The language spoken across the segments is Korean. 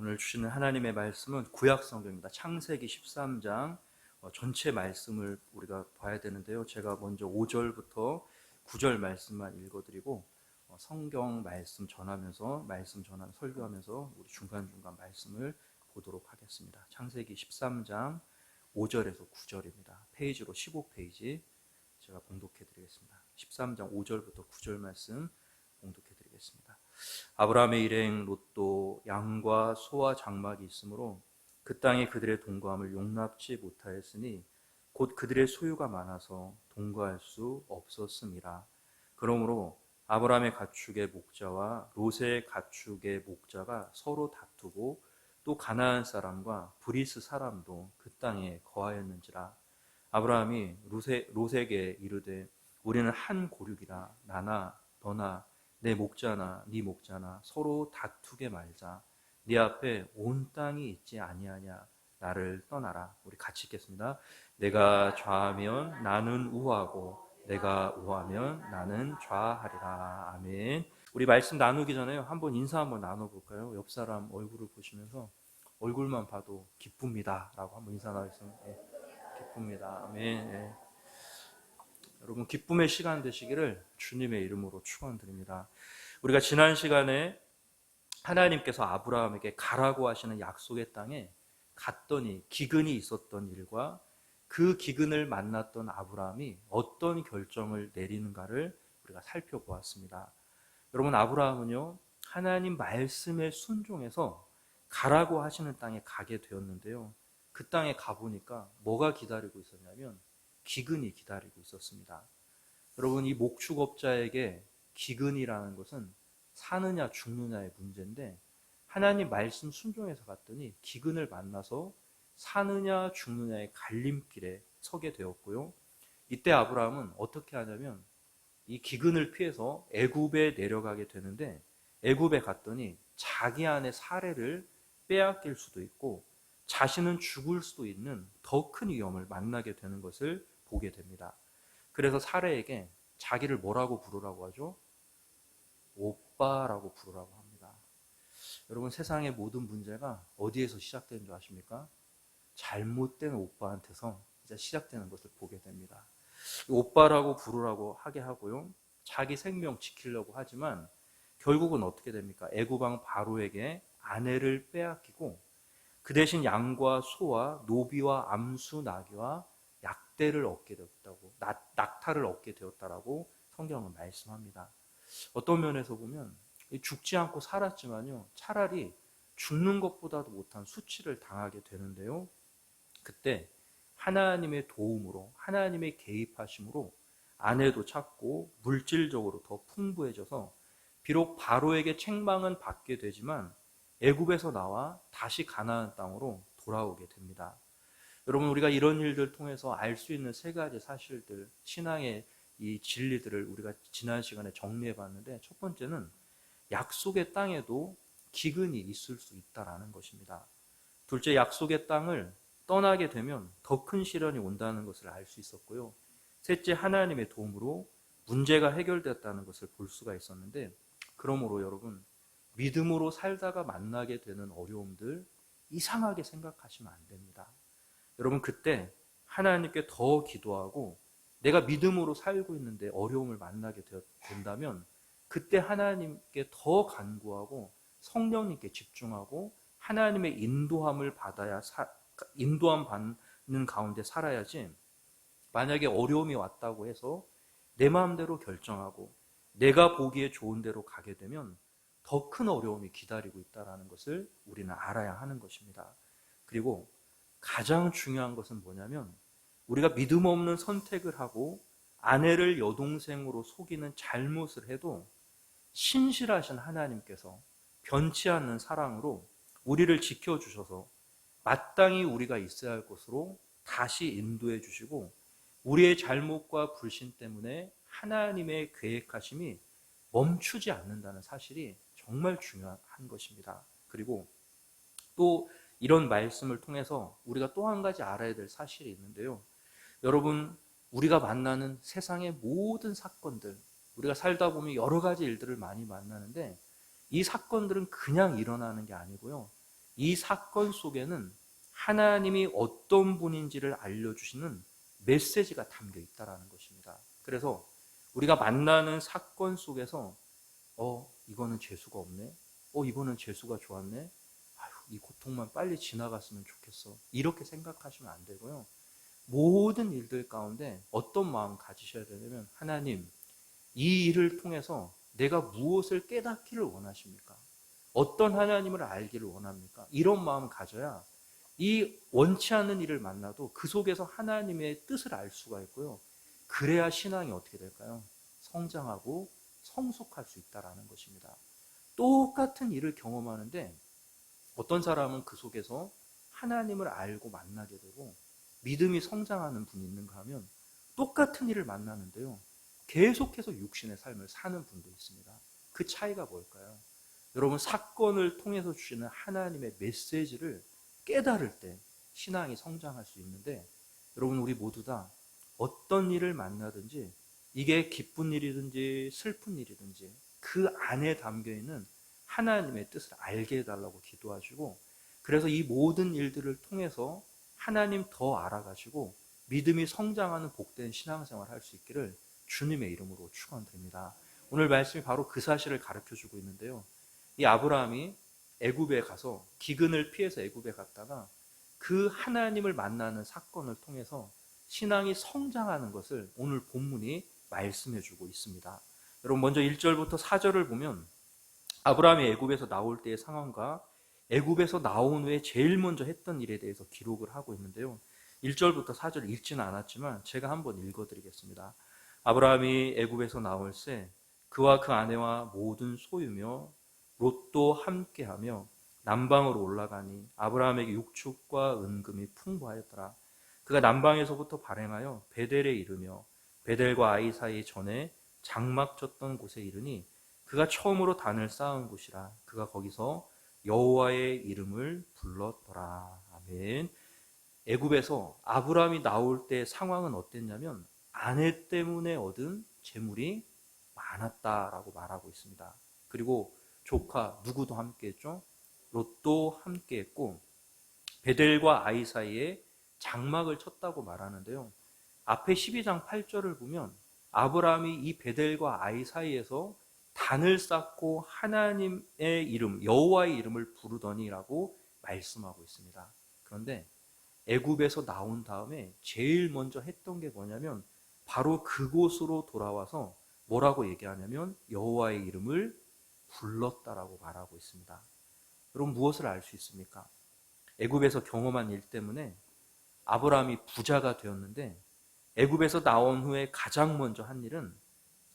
오늘 주시는 하나님의 말씀은 구약 성경입니다. 창세기 13장 전체 말씀을 우리가 봐야 되는데요. 제가 먼저 5절부터 9절 말씀만 읽어드리고 성경 말씀 전하면서 설교하면서 우리 중간중간 말씀을 보도록 하겠습니다. 창세기 13장 5절에서 9절입니다. 페이지로 15페이지 제가 봉독해 드리겠습니다. 13장 5절부터 9절 말씀 봉독해 드리겠습니다. 아브라함의 일행 롯도 양과 소와 장막이 있으므로 그 땅에 그들의 동거함을 용납지 못하였으니 곧 그들의 소유가 많아서 동거할 수 없었음이라. 그러므로 아브라함의 가축의 목자와 롯의 가축의 목자가 서로 다투고 또 가나안 사람과 브리스 사람도 그 땅에 거하였는지라. 아브라함이 롯에게 이르되 우리는 한 고륙이라. 나나 너나 내 목자나 네 목자나 서로 다투게 말자. 네 앞에 온 땅이 있지 아니하냐. 나를 떠나라. 우리 같이 읽겠습니다. 내가 좌하면 나는 우하고 내가 우하면 나는 좌하리라. 아멘. 우리 말씀 나누기 전에 한번 인사 한번 나눠볼까요? 옆 사람 얼굴을 보시면서 얼굴만 봐도 기쁩니다 라고 한번 인사 나누겠습니다. 네, 기쁩니다. 아멘. 네. 여러분 기쁨의 시간 되시기를 주님의 이름으로 축원드립니다. 우리가 지난 시간에 하나님께서 아브라함에게 가라고 하시는 약속의 땅에 갔더니 기근이 있었던 일과 그 기근을 만났던 아브라함이 어떤 결정을 내리는가를 우리가 살펴보았습니다. 여러분 아브라함은요 하나님 말씀에 순종해서 가라고 하시는 땅에 가게 되었는데요. 그 땅에 가보니까 뭐가 기다리고 있었냐면 기근이 기다리고 있었습니다. 여러분 이 목축업자에게 기근이라는 것은 사느냐 죽느냐의 문제인데 하나님 말씀 순종해서 갔더니 기근을 만나서 사느냐 죽느냐의 갈림길에 서게 되었고요. 이때 아브라함은 어떻게 하냐면 이 기근을 피해서 애굽에 내려가게 되는데 애굽에 갔더니 자기 안에 사례를 빼앗길 수도 있고 자신은 죽을 수도 있는 더 큰 위험을 만나게 되는 것을 보게 됩니다. 그래서 사례에게 자기를 뭐라고 부르라고 하죠? 오빠라고 부르라고 합니다. 여러분 세상의 모든 문제가 어디에서 시작되는 줄 아십니까? 잘못된 오빠한테서 이제 시작되는 것을 보게 됩니다. 오빠라고 부르라고 하게 하고요. 자기 생명 지키려고 하지만 결국은 어떻게 됩니까? 애굽왕 바로에게 아내를 빼앗기고 그 대신 양과 소와 노비와 암수 나귀와 약대를 얻게 되었다고, 낙타를 얻게 되었다라고 성경은 말씀합니다. 어떤 면에서 보면 죽지 않고 살았지만요 차라리 죽는 것보다도 못한 수치를 당하게 되는데요. 그때 하나님의 도움으로 하나님의 개입하심으로 아내도 찾고 물질적으로 더 풍부해져서 비록 바로에게 책망은 받게 되지만 애굽에서 나와 다시 가나안 땅으로 돌아오게 됩니다. 여러분 우리가 이런 일들 통해서 알 수 있는 세 가지 사실들, 신앙의 이 진리들을 우리가 지난 시간에 정리해 봤는데 첫 번째는 약속의 땅에도 기근이 있을 수 있다라는 것입니다. 둘째, 약속의 땅을 떠나게 되면 더 큰 시련이 온다는 것을 알 수 있었고요. 셋째, 하나님의 도움으로 문제가 해결됐다는 것을 볼 수가 있었는데 그러므로 여러분 믿음으로 살다가 만나게 되는 어려움들 이상하게 생각하시면 안 됩니다. 여러분 그때 하나님께 더 기도하고 내가 믿음으로 살고 있는데 어려움을 만나게 된다면 그때 하나님께 더 간구하고 성령님께 집중하고 하나님의 인도함을 받아야 인도함 받는 가운데 살아야지 만약에 어려움이 왔다고 해서 내 마음대로 결정하고 내가 보기에 좋은 대로 가게 되면 더 큰 어려움이 기다리고 있다는 것을 우리는 알아야 하는 것입니다. 그리고 가장 중요한 것은 뭐냐면 우리가 믿음 없는 선택을 하고 아내를 여동생으로 속이는 잘못을 해도 신실하신 하나님께서 변치 않는 사랑으로 우리를 지켜주셔서 마땅히 우리가 있어야 할 곳으로 다시 인도해 주시고 우리의 잘못과 불신 때문에 하나님의 계획하심이 멈추지 않는다는 사실이 정말 중요한 것입니다. 그리고 또 이런 말씀을 통해서 우리가 또 한 가지 알아야 될 사실이 있는데요. 여러분 우리가 만나는 세상의 모든 사건들, 우리가 살다 보면 여러 가지 일들을 많이 만나는데 이 사건들은 그냥 일어나는 게 아니고요. 이 사건 속에는 하나님이 어떤 분인지를 알려주시는 메시지가 담겨 있다는 것입니다. 그래서 우리가 만나는 사건 속에서 이거는 재수가 없네. 이거는 재수가 좋았네. 아휴, 이 고통만 빨리 지나갔으면 좋겠어. 이렇게 생각하시면 안 되고요. 모든 일들 가운데 어떤 마음 가지셔야 되냐면, 하나님, 이 일을 통해서 내가 무엇을 깨닫기를 원하십니까? 어떤 하나님을 알기를 원합니까? 이런 마음을 가져야 이 원치 않는 일을 만나도 그 속에서 하나님의 뜻을 알 수가 있고요. 그래야 신앙이 어떻게 될까요? 성장하고 성숙할 수 있다는 것입니다. 똑같은 일을 경험하는데 어떤 사람은 그 속에서 하나님을 알고 만나게 되고 믿음이 성장하는 분이 있는가 하면 똑같은 일을 만나는데요, 계속해서 육신의 삶을 사는 분도 있습니다. 그 차이가 뭘까요? 여러분, 사건을 통해서 주시는 하나님의 메시지를 깨달을 때 신앙이 성장할 수 있는데, 여러분, 우리 모두 다 어떤 일을 만나든지 이게 기쁜 일이든지 슬픈 일이든지 그 안에 담겨있는 하나님의 뜻을 알게 해달라고 기도하시고, 그래서 이 모든 일들을 통해서 하나님 더 알아가시고 믿음이 성장하는 복된 신앙생활을 할 수 있기를 주님의 이름으로 축원드립니다. 오늘 말씀이 바로 그 사실을 가르쳐주고 있는데요, 이 아브라함이 애굽에 가서 기근을 피해서 애굽에 갔다가 그 하나님을 만나는 사건을 통해서 신앙이 성장하는 것을 오늘 본문이 말씀해주고 있습니다. 여러분, 먼저 1절부터 4절을 보면 아브라함이 애굽에서 나올 때의 상황과 애굽에서 나온 후에 제일 먼저 했던 일에 대해서 기록을 하고 있는데요, 1절부터 4절 읽지는 않았지만 제가 한번 읽어드리겠습니다. 아브라함이 애굽에서 나올새 그와 그 아내와 모든 소유며 롯도 함께하며 남방으로 올라가니 아브라함에게 육축과 은금이 풍부하였더라. 그가 남방에서부터 발행하여 베델에 이르며 베델과 아이 사이 전에 장막 쳤던 곳에 이르니 그가 처음으로 단을 쌓은 곳이라. 그가 거기서 여호와의 이름을 불렀더라. 아멘. 애굽에서 아브라함이 나올 때 상황은 어땠냐면 아내 때문에 얻은 재물이 많았다라고 말하고 있습니다. 그리고 조카 누구도 함께했죠. 롯도 함께했고 베델과 아이 사이에 장막을 쳤다고 말하는데요, 앞에 12장 8절을 보면 아브라함이 이 베델과 아이 사이에서 단을 쌓고 하나님의 이름, 여호와의 이름을 부르더니라고 말씀하고 있습니다. 그런데 애굽에서 나온 다음에 제일 먼저 했던 게 뭐냐면 바로 그곳으로 돌아와서 뭐라고 얘기하냐면 여호와의 이름을 불렀다라고 말하고 있습니다. 여러분, 무엇을 알 수 있습니까? 애굽에서 경험한 일 때문에 아브라함이 부자가 되었는데 애굽에서 나온 후에 가장 먼저 한 일은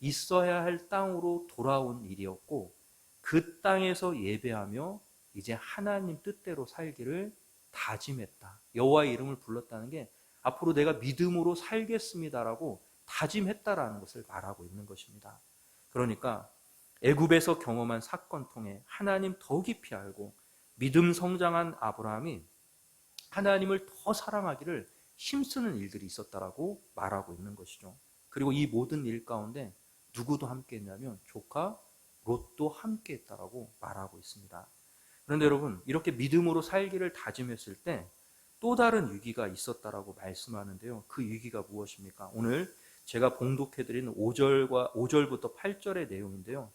있어야 할 땅으로 돌아온 일이었고, 그 땅에서 예배하며 이제 하나님 뜻대로 살기를 다짐했다. 여호와의 이름을 불렀다는 게 앞으로 내가 믿음으로 살겠습니다라고 다짐했다라는 것을 말하고 있는 것입니다. 그러니까 애굽에서 경험한 사건 통해 하나님 더 깊이 알고 믿음 성장한 아브라함이 하나님을 더 사랑하기를 힘쓰는 일들이 있었다라고 말하고 있는 것이죠. 그리고 이 모든 일 가운데 누구도 함께 했냐면 조카 롯도 함께 했다라고 말하고 있습니다. 그런데 여러분, 이렇게 믿음으로 살기를 다짐했을 때 또 다른 위기가 있었다라고 말씀하는데요, 그 위기가 무엇입니까? 오늘 제가 봉독해드리는 5절부터 8절의 내용인데요,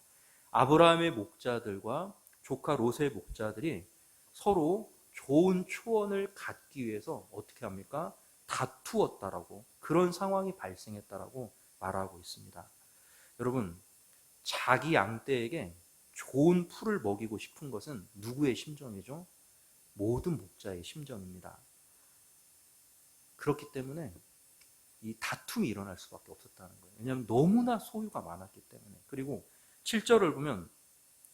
아브라함의 목자들과 조카 롯의 목자들이 서로 좋은 초원을 갖기 위해서 어떻게 합니까? 다투었다라고, 그런 상황이 발생했다라고 말하고 있습니다. 여러분, 자기 양떼에게 좋은 풀을 먹이고 싶은 것은 누구의 심정이죠? 모든 목자의 심정입니다. 그렇기 때문에 이 다툼이 일어날 수밖에 없었다는 거예요. 왜냐하면 너무나 소유가 많았기 때문에. 그리고 7절을 보면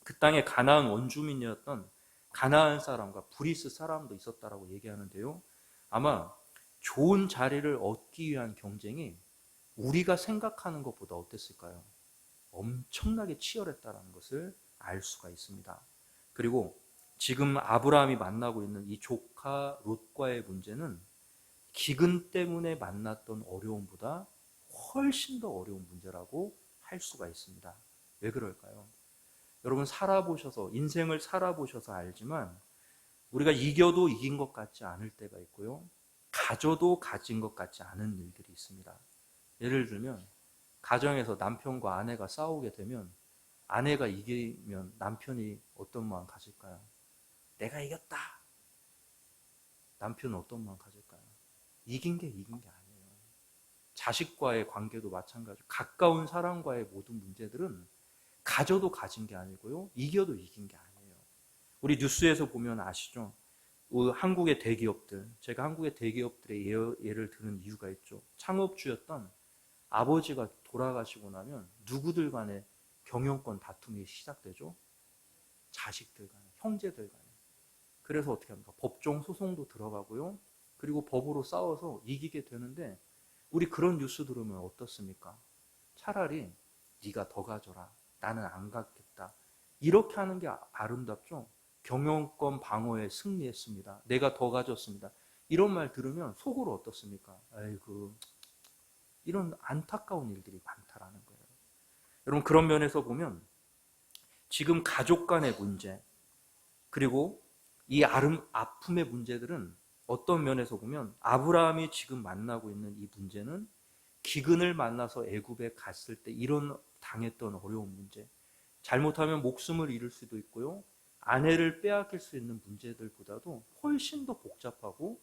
그 땅에 가나안 원주민이었던 가나안 사람과 브리스 사람도 있었다라고 얘기하는데요, 아마 좋은 자리를 얻기 위한 경쟁이 우리가 생각하는 것보다 어땠을까요? 엄청나게 치열했다는 것을 알 수가 있습니다. 그리고 지금 아브라함이 만나고 있는 이 조카 롯과의 문제는 기근 때문에 만났던 어려움보다 훨씬 더 어려운 문제라고 할 수가 있습니다. 왜 그럴까요? 여러분, 살아보셔서, 인생을 살아보셔서 알지만 우리가 이겨도 이긴 것 같지 않을 때가 있고요. 가져도 가진 것 같지 않은 일들이 있습니다. 예를 들면 가정에서 남편과 아내가 싸우게 되면 아내가 이기면 남편이 어떤 마음 가질까요? 내가 이겼다. 남편은 어떤 마음 가질까요? 이긴 게 아니에요. 자식과의 관계도 마찬가지로 가까운 사람과의 모든 문제들은 가져도 가진 게 아니고요. 이겨도 이긴 게 아니에요. 우리 뉴스에서 보면 아시죠? 한국의 대기업들, 제가 한국의 대기업들의 예를 드는 이유가 있죠. 창업주였던 아버지가 돌아가시고 나면 누구들 간에 경영권 다툼이 시작되죠? 자식들 간에, 형제들 간에. 그래서 어떻게 합니까? 법정 소송도 들어가고요. 그리고 법으로 싸워서 이기게 되는데 우리 그런 뉴스 들으면 어떻습니까? 차라리 네가 더 가져라. 나는 안 갖겠다. 이렇게 하는 게 아름답죠? 경영권 방어에 승리했습니다. 내가 더 가졌습니다. 이런 말 들으면 속으로 어떻습니까? 아이고, 이런 안타까운 일들이 많다라는 거예요. 여러분, 그런 면에서 보면 지금 가족 간의 문제, 그리고 이 아픔의 문제들은 어떤 면에서 보면 아브라함이 지금 만나고 있는 이 문제는 기근을 만나서 애굽에 갔을 때 이런 당했던 어려운 문제, 잘못하면 목숨을 잃을 수도 있고요. 아내를 빼앗길 수 있는 문제들보다도 훨씬 더 복잡하고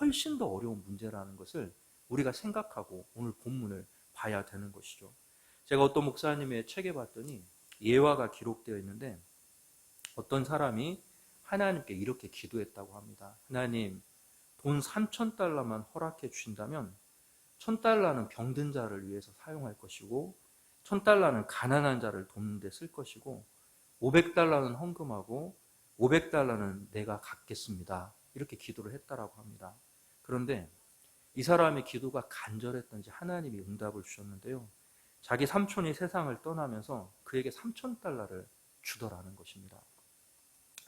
훨씬 더 어려운 문제라는 것을 우리가 생각하고 오늘 본문을 봐야 되는 것이죠. 제가 어떤 목사님의 책에 봤더니 예화가 기록되어 있는데 어떤 사람이 하나님께 이렇게 기도했다고 합니다. 하나님, 돈 3,000달러만 허락해 주신다면 1,000달러는 병든 자를 위해서 사용할 것이고 1,000달러는 가난한 자를 돕는 데 쓸 것이고 500달러는 헌금하고 500달러는 내가 갖겠습니다. 이렇게 기도를 했다라고 합니다. 그런데 이 사람의 기도가 간절했던지 하나님이 응답을 주셨는데요. 자기 삼촌이 세상을 떠나면서 그에게 3,000달러를 주더라는 것입니다.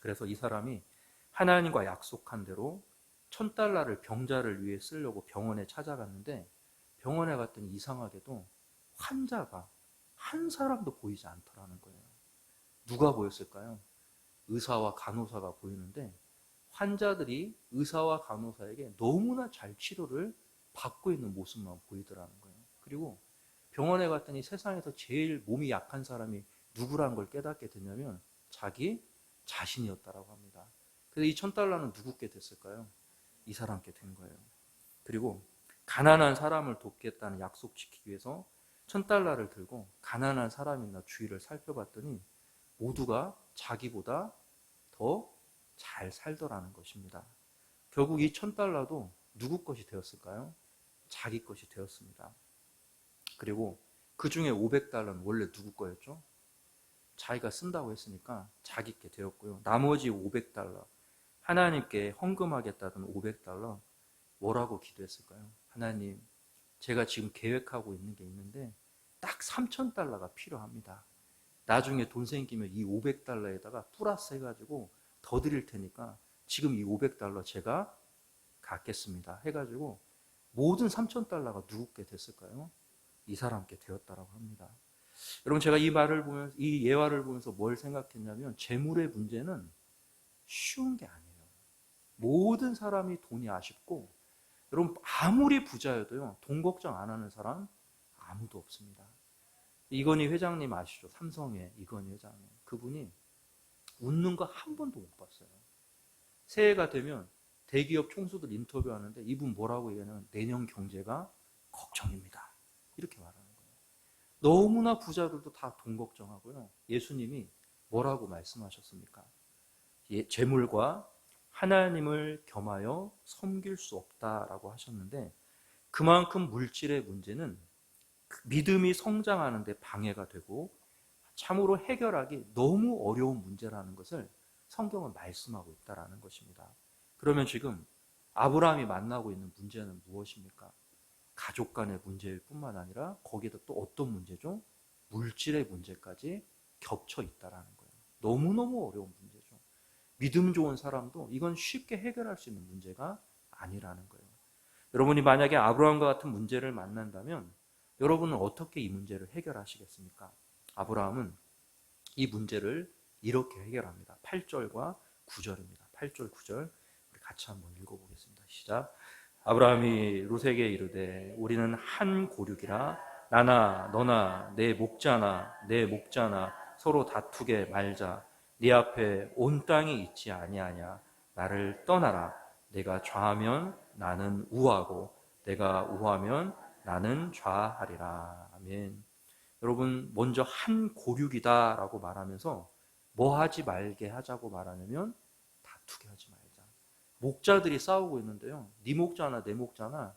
그래서 이 사람이 하나님과 약속한 대로 1,000달러를 병자를 위해 쓰려고 병원에 찾아갔는데 병원에 갔더니 이상하게도 환자가 한 사람도 보이지 않더라는 거예요. 누가 보였을까요? 의사와 간호사가 보이는데 환자들이 의사와 간호사에게 너무나 잘 치료를 받고 있는 모습만 보이더라는 거예요. 그리고 병원에 갔더니 세상에서 제일 몸이 약한 사람이 누구라는 걸 깨닫게 되냐면 자기 자신이었다라고 합니다. 그래서 이 1,000달러는 누구께 됐을까요? 이 사람께 된 거예요. 그리고 가난한 사람을 돕겠다는 약속 지키기 위해서 1,000달러를 들고 가난한 사람이나 주위를 살펴봤더니 모두가 자기보다 더 잘 살더라는 것입니다. 결국 이 1,000달러도 누구 것이 되었을까요? 자기 것이 되었습니다. 그리고 그 중에 500달러는 원래 누구 거였죠? 자기가 쓴다고 했으니까 자기께 되었고요. 나머지 500달러, 하나님께 헌금하겠다던 500달러, 뭐라고 기도했을까요? 하나님, 제가 지금 계획하고 있는 게 있는데 딱 3,000달러가 필요합니다. 나중에 돈 생기면 이 500달러에다가 플러스 해가지고 더 드릴 테니까 지금 이 500달러 제가 갖겠습니다. 해가지고 모든 3,000달러가 누구께 됐을까요? 이 사람께 되었다라고 합니다. 여러분, 제가 이 말을 보면서, 이 예화를 보면서 뭘 생각했냐면 재물의 문제는 쉬운 게 아니에요. 모든 사람이 돈이 아쉽고 여러분, 아무리 부자여도요, 돈 걱정 안 하는 사람 아무도 없습니다. 이건희 회장님 아시죠? 삼성의 이건희 회장님. 그분이 웃는 거 한 번도 못 봤어요. 새해가 되면 대기업 총수들 인터뷰하는데 이분 뭐라고 얘기하냐면 내년 경제가 걱정입니다. 이렇게 말하는 거예요. 너무나 부자들도 다 돈 걱정하고요. 예수님이 뭐라고 말씀하셨습니까? 재물과 하나님을 겸하여 섬길 수 없다라고 하셨는데 그만큼 물질의 문제는 믿음이 성장하는 데 방해가 되고 참으로 해결하기 너무 어려운 문제라는 것을 성경은 말씀하고 있다는 것입니다. 그러면 지금 아브라함이 만나고 있는 문제는 무엇입니까? 가족 간의 문제일 뿐만 아니라 거기에다 또 어떤 문제죠? 물질의 문제까지 겹쳐 있다는 거예요. 너무너무 어려운 문제죠. 믿음 좋은 사람도 이건 쉽게 해결할 수 있는 문제가 아니라는 거예요. 여러분이 만약에 아브라함과 같은 문제를 만난다면 여러분은 어떻게 이 문제를 해결하시겠습니까? 아브라함은 이 문제를 이렇게 해결합니다. 8절과 9절입니다. 8절 9절 우리 같이 한번 읽어보겠습니다. 시작. 아브라함이 롯에게 이르되 우리는 한 고륙이라 나나 너나 내 목자나 서로 다투게 말자. 네 앞에 온 땅이 있지 아니하냐. 나를 떠나라. 내가 좌하면 나는 우하고 내가 우하면 나는 좌하리라. 아멘. 여러분, 먼저 한 고륙이다라고 말하면서 뭐 하지 말게 하자고 말하냐면 다투게 하지 말자. 목자들이 싸우고 있는데요. 네 목자나 내 목자나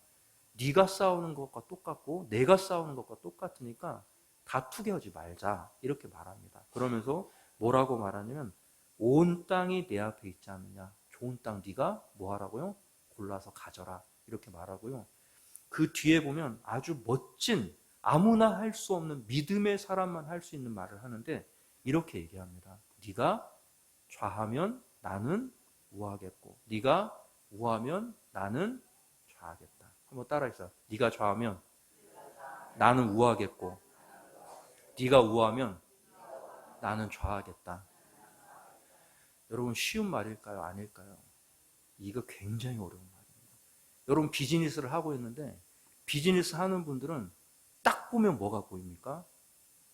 네가 싸우는 것과 똑같고 내가 싸우는 것과 똑같으니까 다투게 하지 말자. 이렇게 말합니다. 그러면서 뭐라고 말하냐면 온 땅이 내 앞에 있지 않느냐. 좋은 땅 네가 뭐 하라고요? 골라서 가져라. 이렇게 말하고요. 그 뒤에 보면 아주 멋진 아무나 할 수 없는 믿음의 사람만 할 수 있는 말을 하는데 이렇게 얘기합니다. 네가 좌하면 나는 우하겠고 네가 우하면 나는 좌하겠다. 한번 따라해서 네가 좌하면 나는 우하겠고 네가 우하면 나는 좌하겠다. 여러분 쉬운 말일까요? 아닐까요? 이거 굉장히 어려운 말입니다. 여러분 비즈니스를 하고 있는데 비즈니스 하는 분들은 딱 보면 뭐가 보입니까?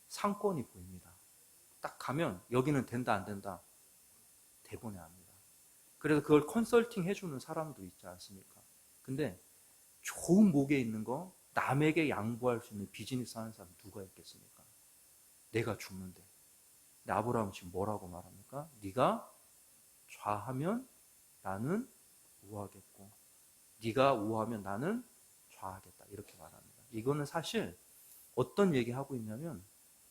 상권이 보입니다. 딱 가면 여기는 된다 안 된다 대본에 압니다. 그래서 그걸 컨설팅 해주는 사람도 있지 않습니까? 근데 좋은 목에 있는 거 남에게 양보할 수 있는 비즈니스 하는 사람 누가 있겠습니까? 내가 죽는데. 근데 아브라함은 지금 뭐라고 말합니까? 네가 좌하면 나는 우하겠고 네가 우하면 나는 좌하겠다. 이렇게 말합니다. 이거는 사실 어떤 얘기하고 있냐면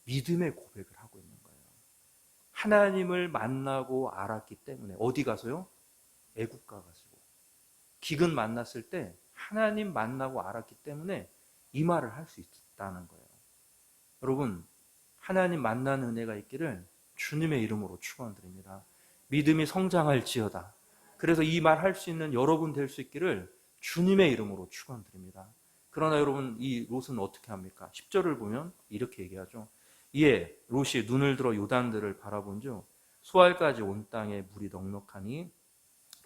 믿음의 고백을 하고 있는 거예요. 하나님을 만나고 알았기 때문에 어디 가서요? 애국 가가지고 기근 만났을 때 하나님 만나고 알았기 때문에 이 말을 할 수 있다는 거예요. 여러분 하나님 만나는 은혜가 있기를 주님의 이름으로 축원드립니다. 믿음이 성장할지어다. 그래서 이 말 할 수 있는 여러분 될 수 있기를 주님의 이름으로 축원드립니다. 그러나 여러분 이 롯은 어떻게 합니까? 10절을 보면 이렇게 얘기하죠. 이에 롯이 눈을 들어 요단들을 바라본즉 수알까지 온 땅에 물이 넉넉하니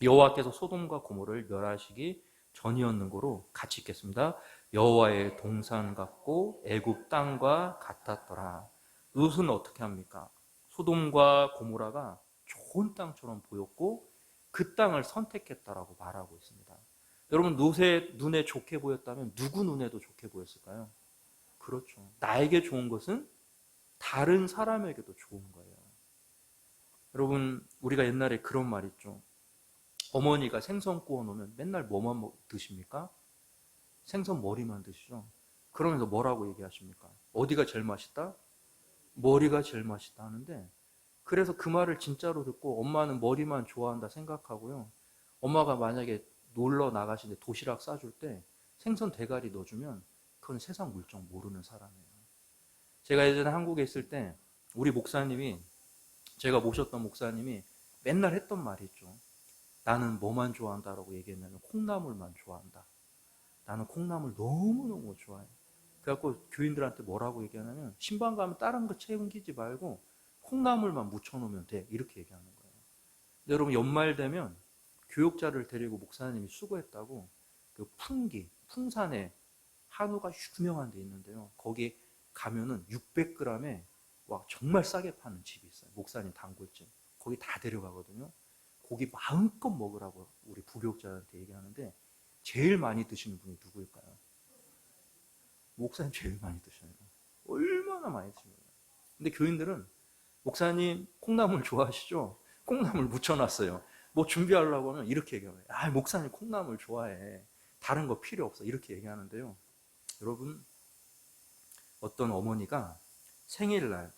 여호와께서 소돔과 고모를 멸하시기 전이었는고로 같이 읽겠습니다. 여호와의 동산 같고 애굽 땅과 같았더라. 롯은 어떻게 합니까? 소돔과 고모라가 좋은 땅처럼 보였고 그 땅을 선택했다라고 말하고 있습니다. 여러분 롯의 눈에 좋게 보였다면 누구 눈에도 좋게 보였을까요? 그렇죠. 나에게 좋은 것은 다른 사람에게도 좋은 거예요. 여러분 우리가 옛날에 그런 말 있죠. 어머니가 생선 구워 놓으면 맨날 뭐만 드십니까? 생선 머리만 드시죠. 그러면서 뭐라고 얘기하십니까? 어디가 제일 맛있다? 머리가 제일 맛있다 하는데 그래서 그 말을 진짜로 듣고 엄마는 머리만 좋아한다 생각하고요. 엄마가 만약에 놀러 나가시는데 도시락 싸줄 때 생선 대가리 넣어주면 그건 세상 물정 모르는 사람이에요. 제가 예전에 한국에 있을 때 우리 목사님이 제가 모셨던 목사님이 맨날 했던 말이 있죠. 나는 뭐만 좋아한다라고 얘기했냐면 콩나물만 좋아한다. 나는 콩나물 너무너무 좋아해. 그래갖고 교인들한테 뭐라고 얘기하냐면 신방 가면 다른 거 챙기지 말고 콩나물만 묻혀놓으면 돼. 이렇게 얘기하는 거예요. 근데 여러분 연말 되면 교육자를 데리고 목사님이 수고했다고 그 풍산에 한우가 유명한 데 있는데요. 거기 가면은 600g에 와 정말 싸게 파는 집이 있어요. 목사님 단골집. 거기 다 데려가거든요. 고기 마음껏 먹으라고 우리 부교육자한테 얘기하는데 제일 많이 드시는 분이 누구일까요? 목사님 제일 많이 드셔요. 얼마나 많이 드시는 거예요. 근데 교인들은 목사님 콩나물 좋아하시죠? 콩나물 묻혀놨어요. 뭐 준비하려고 하면 이렇게 얘기해요. 아, 목사님 콩나물 좋아해. 다른 거 필요 없어. 이렇게 얘기하는데요. 여러분 어떤 어머니가 생일날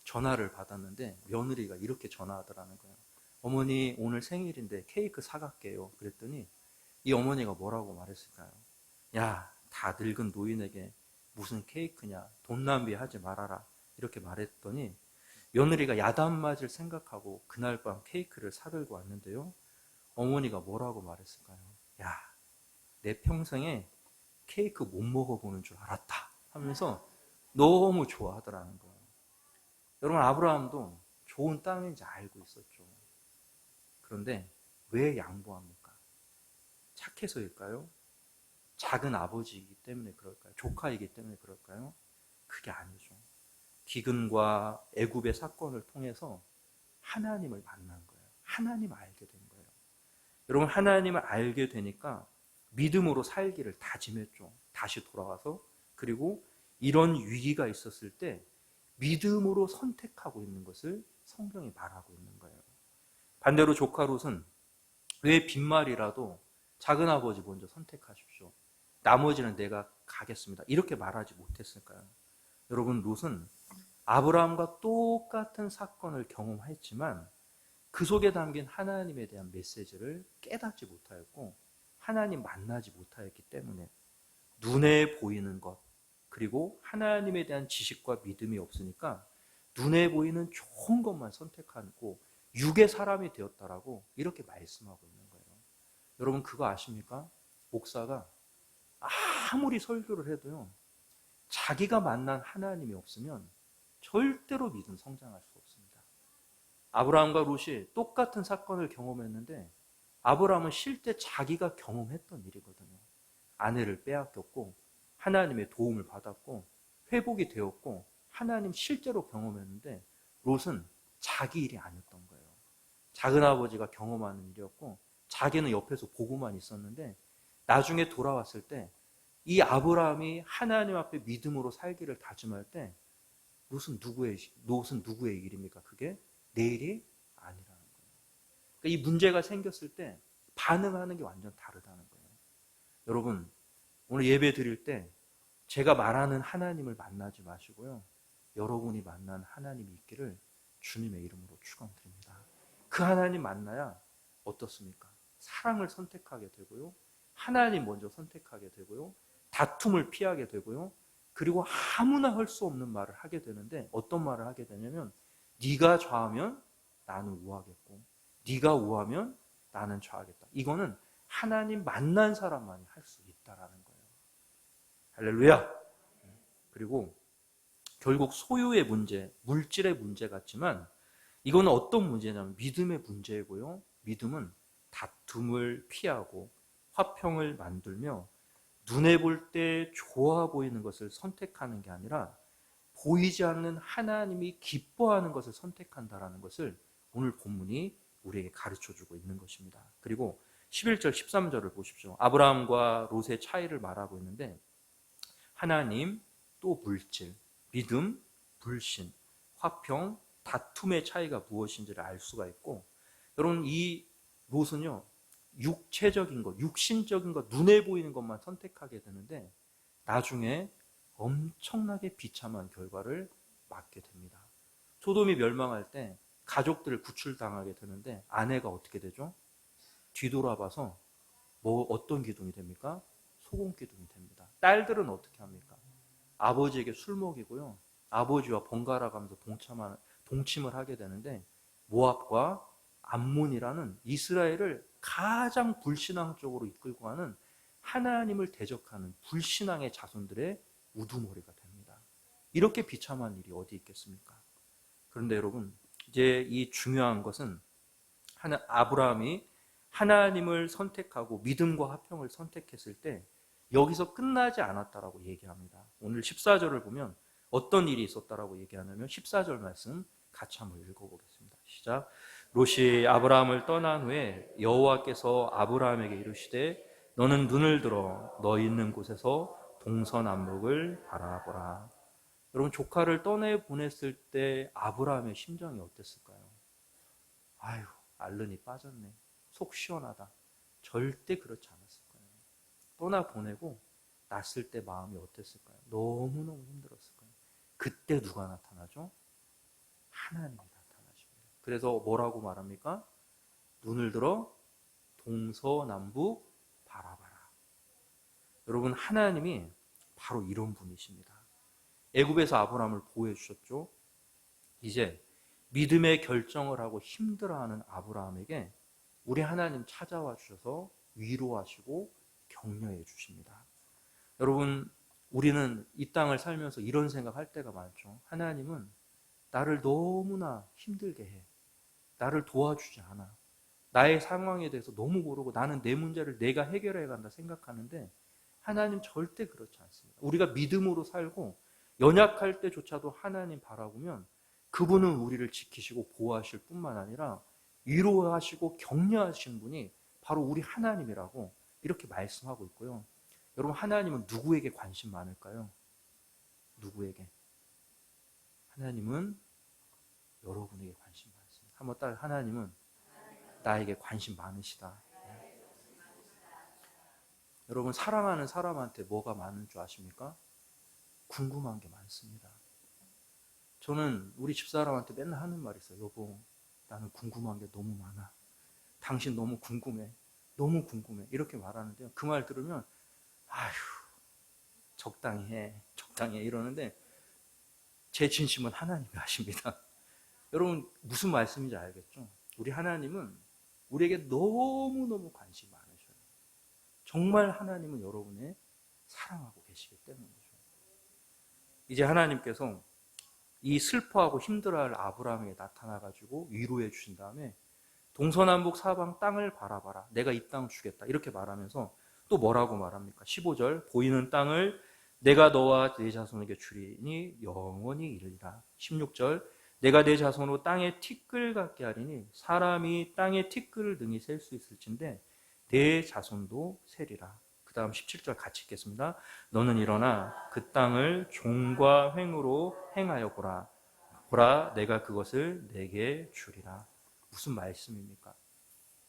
전화를 받았는데 며느리가 이렇게 전화하더라는 거예요. 어머니 오늘 생일인데 케이크 사갈게요. 그랬더니 이 어머니가 뭐라고 말했을까요? 야, 다 늙은 노인에게 무슨 케이크냐. 돈 낭비하지 말아라. 이렇게 말했더니 며느리가 야단 맞을 생각하고 그날 밤 케이크를 사들고 왔는데요. 어머니가 뭐라고 말했을까요? 야, 내 평생에 케이크 못 먹어보는 줄 알았다 하면서 너무 좋아하더라는 거예요. 여러분 아브라함도 좋은 땅인지 알고 있었죠. 그런데 왜 양보합니까? 착해서일까요? 작은 아버지이기 때문에 그럴까요? 조카이기 때문에 그럴까요? 그게 아니죠. 기근과 애굽의 사건을 통해서 하나님을 만난 거예요. 하나님을 알게 된 거예요. 여러분, 하나님을 알게 되니까 믿음으로 살기를 다짐했죠. 다시 돌아와서. 그리고 이런 위기가 있었을 때 믿음으로 선택하고 있는 것을 성경이 말하고 있는 거예요. 반대로 조카 롯은 왜 빈말이라도 작은 아버지 먼저 선택하십시오, 나머지는 내가 가겠습니다, 이렇게 말하지 못했을까요? 여러분, 롯은 아브라함과 똑같은 사건을 경험했지만 그 속에 담긴 하나님에 대한 메시지를 깨닫지 못하였고 하나님 만나지 못하였기 때문에 눈에 보이는 것, 그리고 하나님에 대한 지식과 믿음이 없으니까 눈에 보이는 좋은 것만 선택하고 육의 사람이 되었다라고 이렇게 말씀하고 있는 거예요. 여러분, 그거 아십니까? 목사가 아무리 설교를 해도요, 자기가 만난 하나님이 없으면 절대로 믿음 성장할 수 없습니다. 아브라함과 롯이 똑같은 사건을 경험했는데 아브라함은 실제 자기가 경험했던 일이거든요. 아내를 빼앗겼고 하나님의 도움을 받았고 회복이 되었고 하나님 실제로 경험했는데 롯은 자기 일이 아니었던 거예요. 작은 아버지가 경험하는 일이었고 자기는 옆에서 보고만 있었는데 나중에 돌아왔을 때 이 아브라함이 하나님 앞에 믿음으로 살기를 다짐할 때 롯은 누구의 일입니까? 그게 내 일이 아니라는 거예요. 그러니까 이 문제가 생겼을 때 반응하는 게 완전 다르다는 거예요. 여러분, 오늘 예배 드릴 때 제가 말하는 하나님을 만나지 마시고요, 여러분이 만난 하나님이 있기를 주님의 이름으로 축원드립니다. 그 하나님 만나야 어떻습니까? 사랑을 선택하게 되고요, 하나님 먼저 선택하게 되고요, 다툼을 피하게 되고요, 그리고 아무나 할 수 없는 말을 하게 되는데 어떤 말을 하게 되냐면 네가 좌하면 나는 우하겠고 네가 우하면 나는 좌하겠다. 이거는 하나님 만난 사람만이 할 수 있다라는 거예요. 할렐루야. 그리고 결국 소유의 문제, 물질의 문제 같지만 이거는 어떤 문제냐면 믿음의 문제이고요, 믿음은 다툼을 피하고 화평을 만들며 눈에 볼 때 좋아 보이는 것을 선택하는 게 아니라 보이지 않는 하나님이 기뻐하는 것을 선택한다라는 것을 오늘 본문이 우리에게 가르쳐주고 있는 것입니다. 그리고 11절 13절을 보십시오. 아브라함과 롯의 차이를 말하고 있는데 하나님, 또 물질, 믿음, 불신, 화평, 다툼의 차이가 무엇인지를 알 수가 있고, 여러분, 이 롯은요, 육체적인 것, 육신적인 것, 눈에 보이는 것만 선택하게 되는데 나중에 엄청나게 비참한 결과를 맞게 됩니다. 소돔이 멸망할 때 가족들을 구출당하게 되는데 아내가 어떻게 되죠? 뒤돌아봐서 어떤 기둥이 됩니까? 소금 기둥이 됩니다. 딸들은 어떻게 합니까? 아버지에게 술 먹이고요, 아버지와 번갈아 가면서 동침을 하게 되는데 모압과 암몬이라는 이스라엘을 가장 불신앙적으로 이끌고 가는 하나님을 대적하는 불신앙의 자손들의 우두머리가 됩니다. 이렇게 비참한 일이 어디 있겠습니까? 그런데 여러분, 이제 이 중요한 것은 아브라함이 하나님을 선택하고 믿음과 화평을 선택했을 때 여기서 끝나지 않았다라고 얘기합니다. 오늘 14절을 보면 어떤 일이 있었다라고 얘기하냐면 14절 말씀 같이 한번 읽어보겠습니다. 시작. 롯이 아브라함을 떠난 후에 여호와께서 아브라함에게 이르시되 너는 눈을 들어 너 있는 곳에서 동서남북을 바라보라. 여러분, 조카를 떠내 보냈을 때 아브라함의 심정이 어땠을까요? 아유, 알른이 빠졌네, 속 시원하다. 절대 그렇지 않았을 거예요. 떠나 보내고 났을 때 마음이 어땠을까요? 너무너무 힘들었을 거예요. 그때 누가 나타나죠? 하나님이 나타나십니다. 그래서 뭐라고 말합니까? 눈을 들어 동서남북 바라봐라. 여러분, 하나님이 바로 이런 분이십니다. 애굽에서 아브라함을 보호해 주셨죠. 이제 믿음의 결정을 하고 힘들어하는 아브라함에게 우리 하나님 찾아와 주셔서 위로하시고 격려해 주십니다. 여러분, 우리는 이 땅을 살면서 이런 생각할 때가 많죠. 하나님은 나를 너무나 힘들게 해. 나를 도와주지 않아. 나의 상황에 대해서 너무 모르고 나는 내 문제를 내가 해결해 간다 생각하는데 하나님 절대 그렇지 않습니다. 우리가 믿음으로 살고 연약할 때조차도 하나님 바라보면 그분은 우리를 지키시고 보호하실 뿐만 아니라 위로하시고 격려하시는 분이 바로 우리 하나님이라고 이렇게 말씀하고 있고요. 여러분, 하나님은 누구에게 관심 많을까요? 누구에게? 하나님은 여러분에게 관심 많습니다. 한번 따라, 하나님은 나에게 관심 많으시다. 여러분, 사랑하는 사람한테 뭐가 많은 줄 아십니까? 궁금한 게 많습니다. 저는 우리 집사람한테 맨날 하는 말이 있어요. 여보, 나는 궁금한 게 너무 많아. 당신 너무 궁금해. 너무 궁금해. 이렇게 말하는데요. 그 말 들으면 아휴, 적당히 해. 적당히 해. 이러는데 제 진심은 하나님이 아십니다. 여러분, 무슨 말씀인지 알겠죠? 우리 하나님은 우리에게 너무너무 관심이 많으셔요. 정말 하나님은 여러분의 사랑하고 계시기 때문이죠. 이제 하나님께서 이 슬퍼하고 힘들어할 아브라함에게 나타나가지고 위로해 주신 다음에 동서남북 사방 땅을 바라봐라. 내가 이 땅 주겠다. 이렇게 말하면서 또 뭐라고 말합니까? 15절 보이는 땅을 내가 너와 네 자손에게 주리니 영원히 이르리라. 16절 내가 내 자손으로 땅에 티끌 같게 하리니 사람이 땅에 티끌을 능히 셀 수 있을진데 내 자손도 세리라. 그 다음 17절 같이 읽겠습니다. 너는 일어나 그 땅을 종과 횡으로 행하여 보라. 보라 내가 그것을 내게 주리라. 무슨 말씀입니까?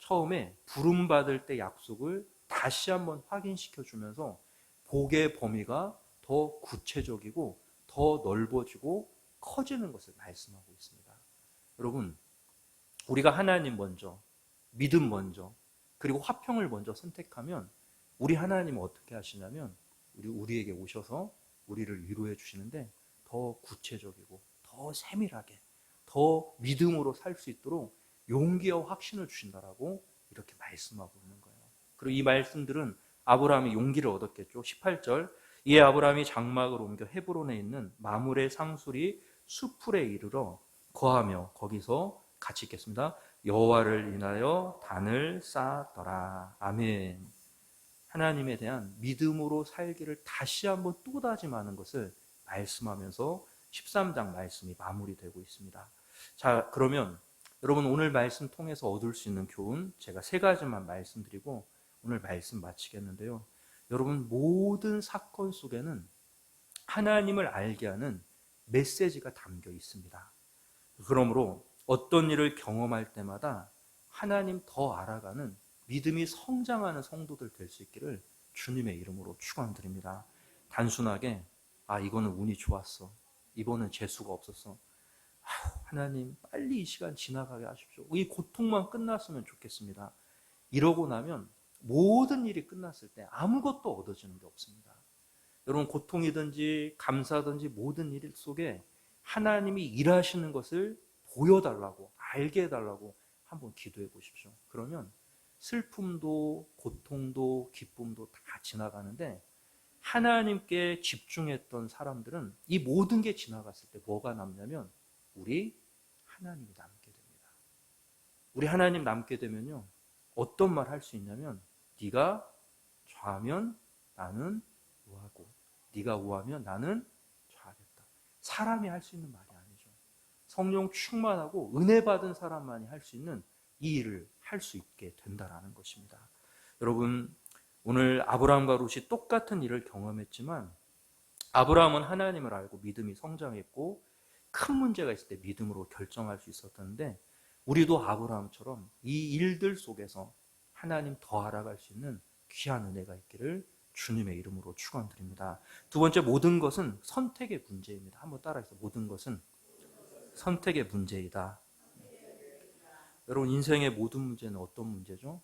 처음에 부름받을 때 약속을 다시 한번 확인시켜 주면서 복의 범위가 더 구체적이고 더 넓어지고 커지는 것을 말씀하고 있습니다. 여러분, 우리가 하나님 먼저, 믿음 먼저, 그리고 화평을 먼저 선택하면 우리 하나님은 어떻게 하시냐면 우리에게 오셔서 우리를 위로해 주시는데 더 구체적이고 더 세밀하게 더 믿음으로 살 수 있도록 용기와 확신을 주신다라고 이렇게 말씀하고 있는 거예요. 그리고 이 말씀들은 아브라함이 용기를 얻었겠죠. 18절 이에 아브라함이 장막을 옮겨 헤브론에 있는 마므레 상수리 수풀에 이르러 거하며 거기서 같이 읽겠습니다. 여호와를 인하여 단을 쌓았더라. 아멘. 하나님에 대한 믿음으로 살기를 다시 한번 또 다짐하는 것을 말씀하면서 13장 말씀이 마무리되고 있습니다. 자, 그러면 여러분 오늘 말씀 통해서 얻을 수 있는 교훈 제가 세 가지만 말씀드리고 오늘 말씀 마치겠는데요. 여러분 모든 사건 속에는 하나님을 알게 하는 메시지가 담겨 있습니다. 그러므로 어떤 일을 경험할 때마다 하나님 더 알아가는 믿음이 성장하는 성도들 될 수 있기를 주님의 이름으로 축원드립니다. 단순하게 이거는 운이 좋았어. 이번은 재수가 없었어. 하나님 빨리 이 시간 지나가게 하십시오. 이 고통만 끝났으면 좋겠습니다. 이러고 나면 모든 일이 끝났을 때 아무것도 얻어지는 게 없습니다. 여러분 고통이든지 감사든지 모든 일 속에 하나님이 일하시는 것을 보여달라고 알게 해달라고 한번 기도해 보십시오. 그러면 슬픔도 고통도 기쁨도 다 지나가는데 하나님께 집중했던 사람들은 이 모든 게 지나갔을 때 뭐가 남냐면 우리 하나님이 남게 됩니다. 우리 하나님 남게 되면요 어떤 말 할 수 있냐면 네가 좌하면 나는 우하고 네가 우하면 나는 좌하겠다. 사람이 할 수 있는 말이 아니죠. 성령 충만하고 은혜 받은 사람만이 할 수 있는 이 일을 할 수 있게 된다라는 것입니다. 여러분 오늘 아브라함과 룻이 똑같은 일을 경험했지만 아브라함은 하나님을 알고 믿음이 성장했고 큰 문제가 있을 때 믿음으로 결정할 수 있었던데 우리도 아브라함처럼 이 일들 속에서 하나님 더 알아갈 수 있는 귀한 은혜가 있기를 주님의 이름으로 축원드립니다. 두 번째 모든 것은 선택의 문제입니다. 한번 따라해서 모든 것은 선택의 문제이다. 여러분 인생의 모든 문제는 어떤 문제죠?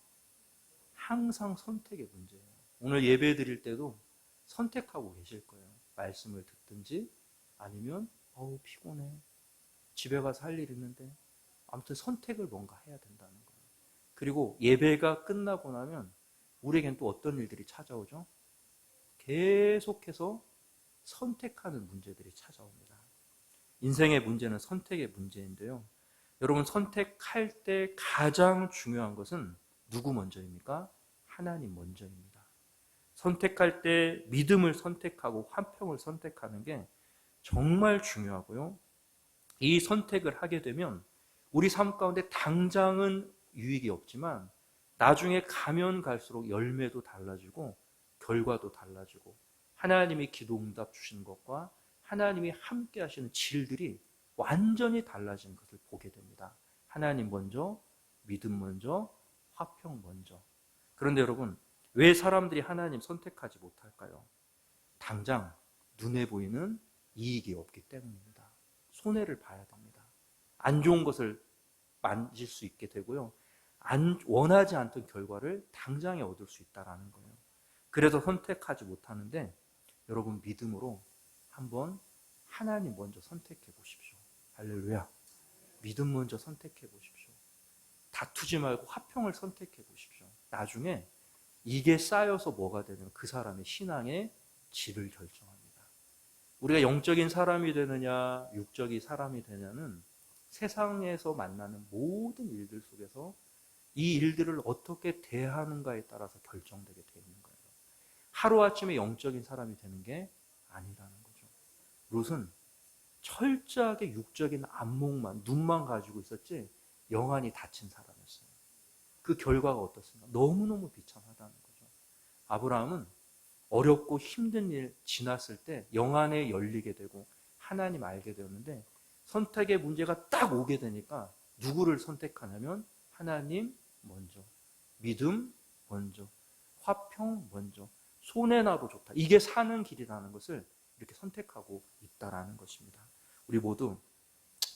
항상 선택의 문제예요. 오늘 예배 드릴 때도 선택하고 계실 거예요. 말씀을 듣든지 아니면 피곤해. 집에 가서 할 일 있는데 아무튼 선택을 뭔가 해야 된다는 거예요. 그리고 예배가 끝나고 나면 우리에겐 또 어떤 일들이 찾아오죠? 계속해서 선택하는 문제들이 찾아옵니다. 인생의 문제는 선택의 문제인데요. 여러분, 선택할 때 가장 중요한 것은 누구 먼저입니까? 하나님 먼저입니다. 선택할 때 믿음을 선택하고 화평을 선택하는 게 정말 중요하고요. 이 선택을 하게 되면 우리 삶 가운데 당장은 유익이 없지만 나중에 가면 갈수록 열매도 달라지고 결과도 달라지고 하나님이 기도 응답 주시는 것과 하나님이 함께 하시는 질들이 완전히 달라진 것을 보게 됩니다. 하나님 먼저, 믿음 먼저, 화평 먼저. 그런데 여러분, 왜 사람들이 하나님 선택하지 못할까요? 당장 눈에 보이는 이익이 없기 때문입니다. 손해를 봐야 됩니다. 안 좋은 것을 만질 수 있게 되고요. 원하지 않던 결과를 당장에 얻을 수 있다는 거예요. 그래서 선택하지 못하는데 여러분, 믿음으로 한번 하나님 먼저 선택해 보십시오. 할렐루야. 믿음 먼저 선택해 보십시오. 다투지 말고 화평을 선택해 보십시오. 나중에 이게 쌓여서 뭐가 되냐면 그 사람의 신앙의 질을 결정합니다. 우리가 영적인 사람이 되느냐 육적인 사람이 되냐는 세상에서 만나는 모든 일들 속에서 이 일들을 어떻게 대하는가에 따라서 결정되게 되어 있는 거예요. 하루아침에 영적인 사람이 되는 게 아니라는 거죠. 롯은 철저하게 육적인 안목만, 눈만 가지고 있었지 영안이 닫힌 사람이었어요. 그 결과가 어떻습니까? 너무너무 비참하다는 거죠. 아브라함은 어렵고 힘든 일 지났을 때 영안에 열리게 되고 하나님 알게 되었는데 선택의 문제가 딱 오게 되니까 누구를 선택하냐면 하나님 먼저, 믿음 먼저, 화평 먼저, 손해나도 좋다. 이게 사는 길이라는 것을 이렇게 선택하고 있다라는 것입니다. 우리 모두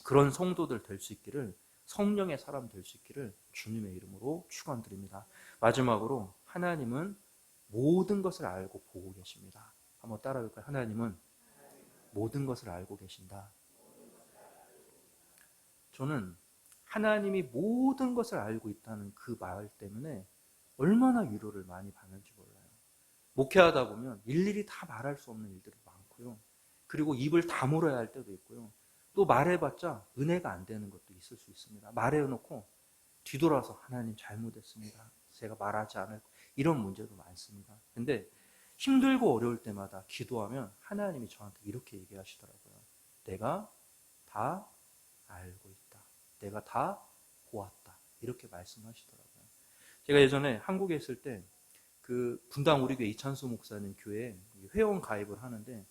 그런 성도들 될 수 있기를, 성령의 사람 될 수 있기를 주님의 이름으로 축원드립니다. 마지막으로 하나님은 모든 것을 알고 보고 계십니다. 한번 따라해볼까요? 하나님은 모든 것을 알고 계신다. 저는 하나님이 모든 것을 알고 있다는 그 말 때문에 얼마나 위로를 많이 받는지 몰라요. 목회하다 보면 일일이 다 말할 수 없는 일들이 많고요. 그리고 입을 다물어야 할 때도 있고요. 또 말해봤자 은혜가 안 되는 것도 있을 수 있습니다. 말해놓고 뒤돌아서 하나님 잘못했습니다. 제가 말하지 않을 이런 문제도 많습니다. 근데 힘들고 어려울 때마다 기도하면 하나님이 저한테 이렇게 얘기하시더라고요. 내가 다 알고 있다. 내가 다 보았다. 이렇게 말씀하시더라고요. 제가 예전에 한국에 있을 때 그 분당 우리교회 이찬수 목사님 교회에 회원 가입을 하는데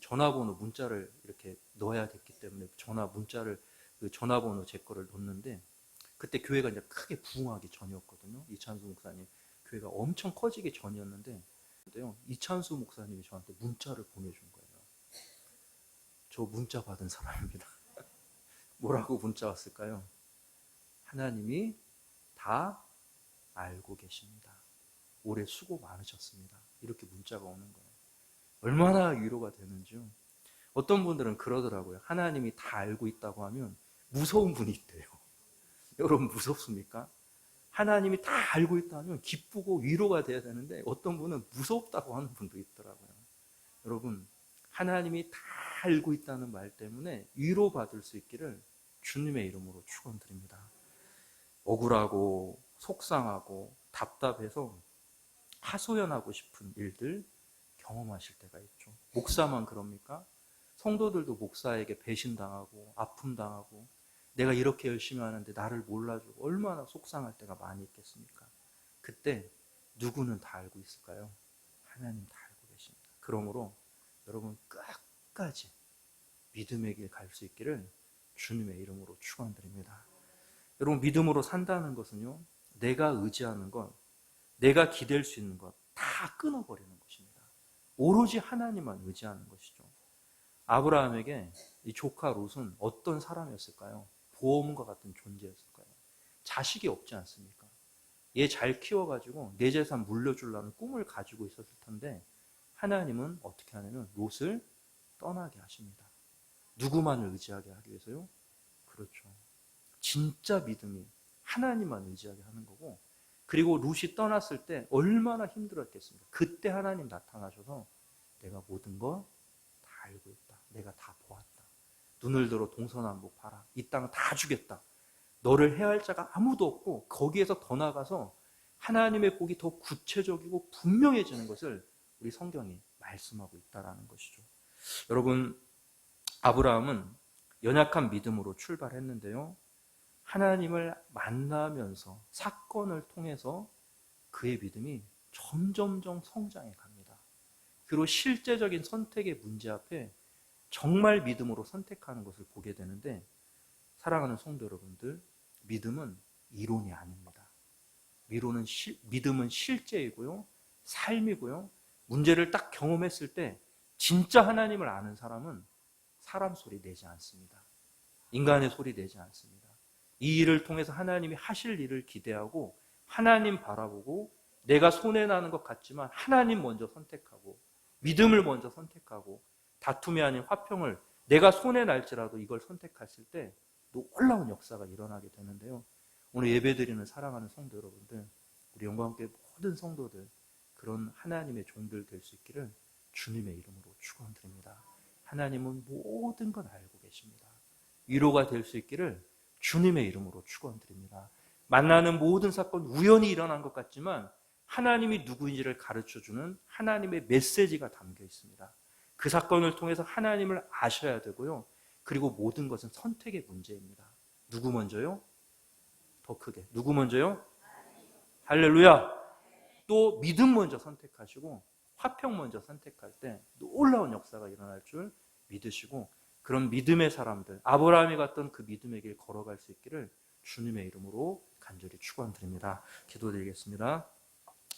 전화번호 문자를 이렇게 넣어야 됐기 때문에 문자를 그 전화번호 제 거를 넣었는데 그때 교회가 이제 크게 부흥하기 전이었거든요. 이찬수 목사님 교회가 엄청 커지기 전이었는데 이찬수 목사님이 저한테 문자를 보내준 거예요. 저 문자 받은 사람입니다. 뭐라고 문자 왔을까요? 하나님이 다 알고 계십니다. 올해 수고 많으셨습니다. 이렇게 문자가 오는 거예요. 얼마나 위로가 되는지요. 어떤 분들은 그러더라고요. 하나님이 다 알고 있다고 하면 무서운 분이 있대요. 여러분 무섭습니까? 하나님이 다 알고 있다 하면 기쁘고 위로가 돼야 되는데 어떤 분은 무섭다고 하는 분도 있더라고요. 여러분, 하나님이 다 알고 있다는 말 때문에 위로받을 수 있기를 주님의 이름으로 축원드립니다. 억울하고 속상하고 답답해서 하소연하고 싶은 일들 경험하실 때가 있죠. 목사만 그럽니까? 성도들도 목사에게 배신당하고 아픔당하고 내가 이렇게 열심히 하는데 나를 몰라주고 얼마나 속상할 때가 많이 있겠습니까? 그때 누구는 다 알고 있을까요? 하나님 다 알고 계십니다. 그러므로 여러분 끝까지 믿음의 길 갈 수 있기를 주님의 이름으로 축원드립니다. 여러분 믿음으로 산다는 것은요, 내가 의지하는 것, 내가 기댈 수 있는 것 다 끊어버리는 것입니다. 오로지 하나님만 의지하는 것이죠. 아브라함에게 이 조카 롯은 어떤 사람이었을까요? 보험과 같은 존재였을까요? 자식이 없지 않습니까? 얘 잘 키워가지고 내 재산 물려주려는 꿈을 가지고 있었을 텐데 하나님은 어떻게 하냐면 롯을 떠나게 하십니다. 누구만을 의지하게 하기 위해서요? 그렇죠. 진짜 믿음이 하나님만 의지하게 하는 거고, 그리고 롯이 떠났을 때 얼마나 힘들었겠습니까? 그때 하나님 나타나셔서 내가 모든 거 다 알고 있다. 내가 다 보았다. 눈을 들어 동서남북 봐라. 이 땅 다 주겠다. 너를 해할 자가 아무도 없고 거기에서 더 나아가서 하나님의 복이 더 구체적이고 분명해지는 것을 우리 성경이 말씀하고 있다는 것이죠. 여러분, 아브라함은 연약한 믿음으로 출발했는데요. 하나님을 만나면서 사건을 통해서 그의 믿음이 점점점 성장해 갑니다. 그리고 실제적인 선택의 문제 앞에 정말 믿음으로 선택하는 것을 보게 되는데, 사랑하는 성도 여러분들, 믿음은 이론이 아닙니다. 믿음은 실제이고요, 삶이고요. 문제를 딱 경험했을 때 진짜 하나님을 아는 사람은 사람 소리 내지 않습니다. 인간의 소리 내지 않습니다. 이 일을 통해서 하나님이 하실 일을 기대하고 하나님 바라보고 내가 손해나는 것 같지만 하나님 먼저 선택하고 믿음을 먼저 선택하고 다툼이 아닌 화평을 내가 손해날지라도 이걸 선택했을 때 놀라운 역사가 일어나게 되는데요. 오늘 예배드리는 사랑하는 성도 여러분들, 우리 영광교회 모든 성도들 그런 하나님의 종들 될 수 있기를 주님의 이름으로 축원드립니다. 하나님은 모든 건 알고 계십니다. 위로가 될 수 있기를 주님의 이름으로 축원드립니다. 만나는 모든 사건 우연히 일어난 것 같지만 하나님이 누구인지를 가르쳐주는 하나님의 메시지가 담겨 있습니다. 그 사건을 통해서 하나님을 아셔야 되고요. 그리고 모든 것은 선택의 문제입니다. 누구 먼저요? 더 크게. 누구 먼저요? 할렐루야. 또 믿음 먼저 선택하시고 화평 먼저 선택할 때 놀라운 역사가 일어날 줄 믿으시고 그런 믿음의 사람들, 아브라함이 갔던 그 믿음의 길 걸어갈 수 있기를 주님의 이름으로 간절히 축원드립니다. 기도드리겠습니다.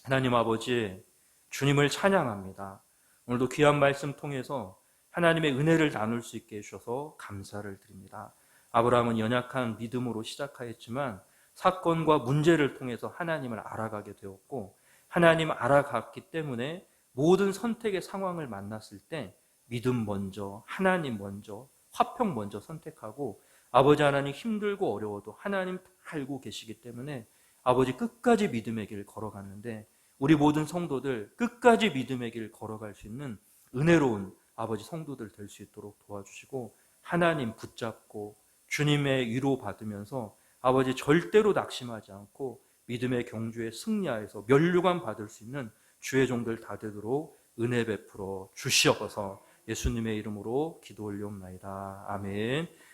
하나님 아버지, 주님을 찬양합니다. 오늘도 귀한 말씀 통해서 하나님의 은혜를 나눌 수 있게 해주셔서 감사를 드립니다. 아브라함은 연약한 믿음으로 시작하였지만 사건과 문제를 통해서 하나님을 알아가게 되었고 하나님 알아갔기 때문에 모든 선택의 상황을 만났을 때 믿음 먼저, 하나님 먼저, 화평 먼저 선택하고 아버지 하나님 힘들고 어려워도 하나님 다 알고 계시기 때문에 아버지 끝까지 믿음의 길 걸어갔는데 우리 모든 성도들 끝까지 믿음의 길 걸어갈 수 있는 은혜로운 아버지 성도들 될 수 있도록 도와주시고 하나님 붙잡고 주님의 위로 받으면서 아버지 절대로 낙심하지 않고 믿음의 경주에 승리하여서 면류관 받을 수 있는 주의 종들 다 되도록 은혜 베풀어 주시옵소서. 예수님의 이름으로 기도 올리옵나이다. 아멘.